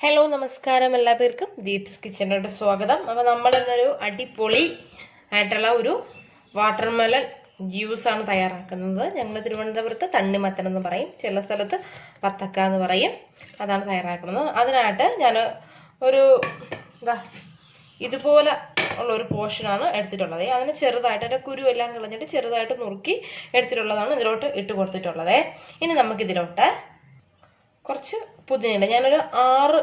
Hello നമസ്കാരം എല്ലാവർക്കും ദീപ്സ് കിച്ചണിലോട്ട് സ്വാഗതം. അപ്പോൾ നമ്മളിന്നൊരു അടിപൊളി ആയിട്ടുള്ള ഒരു വാട്ടർമെലൺ ജ്യൂസാണ് തയ്യാറാക്കുന്നത്. ഞങ്ങൾ തിരുവനന്തപുരത്ത് തണ്ണിമത്തൻ എന്ന് പറയും, ചില സ്ഥലത്ത് വത്തക്ക എന്ന് പറയും. അതാണ് തയ്യാറാക്കുന്നത്. അതിനായിട്ട് ഞാൻ ഒരു ഇതുപോലെ ഉള്ളൊരു പോർഷനാണ് എടുത്തിട്ടുള്ളത്. അതിന് ചെറുതായിട്ട് അതിൻ്റെ കുരു എല്ലാം കളഞ്ഞിട്ട് ചെറുതായിട്ട് നുറുക്കി എടുത്തിട്ടുള്ളതാണ് ഇതിലോട്ട് ഇട്ട് കൊടുത്തിട്ടുള്ളത്. ഇനി നമുക്കിതിലോട്ട് കുറച്ച് പുതിനയില, ഞാനൊരു 6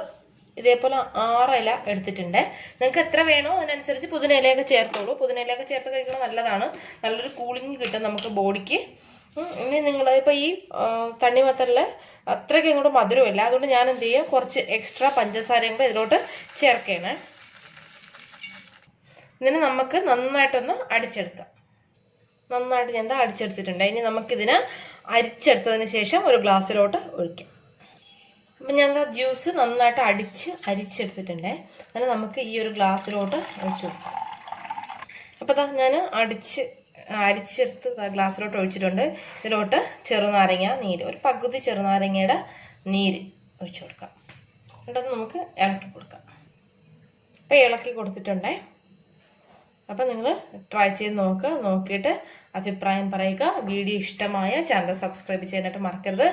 ഇതേപോലെ 6 ഇല എടുത്തിട്ടുണ്ട്. നിങ്ങൾക്ക് എത്ര വേണോ അതിനനുസരിച്ച് പുതിനയിലയൊക്കെ ചേർത്തോളൂ. പുതിനയിലയൊക്കെ ചേർത്ത് കഴിക്കുന്നത് നല്ലതാണ്, നല്ലൊരു കൂളിംഗ് കിട്ടും നമുക്ക് ബോഡിക്ക്. ഇനി നിങ്ങൾ ഇപ്പോൾ ഈ തണ്ണിമത്തനിൽ അത്രയ്ക്ക് ഇങ്ങോട്ട് മധുരമില്ല, അതുകൊണ്ട് ഞാൻ എന്ത് ചെയ്യുക, കുറച്ച് എക്സ്ട്രാ പഞ്ചസാരയും കൂടെ ഇതിലോട്ട് ചേർക്കുകയാണ്. ഇതിന് നമുക്ക് നന്നായിട്ടൊന്ന് അടിച്ചെടുക്കാം. നന്നായിട്ട് ഞാൻ അടിച്ചെടുത്തിട്ടുണ്ട്. ഇനി നമുക്കിതിനെ അരിച്ചെടുത്തതിന് ശേഷം ഒരു ഗ്ലാസ്സിലോട്ട് ഒഴിക്കാം. അപ്പം ഞാൻ ജ്യൂസ് നന്നായിട്ട് അരിച്ചെടുത്തിട്ടുണ്ട്. അങ്ങനെ നമുക്ക് ഈ ഒരു ഗ്ലാസ്സിലോട്ട് ഒഴിച്ചു കൊടുക്കാം. അപ്പോൾ ഞാൻ അരിച്ചെടുത്ത് ഗ്ലാസ്സിലോട്ട് ഒഴിച്ചിട്ടുണ്ട്. ഇതിലോട്ട് ചെറുനാരങ്ങ നീര്, ഒരു പകുതി ചെറുനാരങ്ങയുടെ നീര് ഒഴിച്ചു കൊടുക്കാം. എന്നിട്ട് നമുക്ക് ഇളക്കി കൊടുക്കാം. അപ്പോൾ ഇളക്കി കൊടുത്തിട്ടുണ്ടേ. അപ്പം നിങ്ങൾ ട്രൈ ചെയ്ത് നോക്കിയിട്ട് അഭിപ്രായം പറയുക. വീഡിയോ ഇഷ്ടമായ ചാനൽ സബ്സ്ക്രൈബ് ചെയ്യാനായിട്ട് മറക്കരുത്.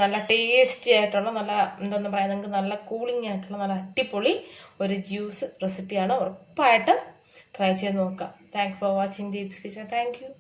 നല്ല ടേസ്റ്റി ആയിട്ടുള്ള, നല്ല എന്താണെന്ന് പറയാം, നിങ്ങൾക്ക് നല്ല കൂളിംഗ് ആയിട്ടുള്ള നല്ല അടിപൊളി ഒരു ജ്യൂസ് റെസിപ്പിയാണ്. ഉറപ്പായിട്ട് ട്രൈ ചെയ്ത് നോക്കുക. Thanks for watching Deep's kitchen. Thank you.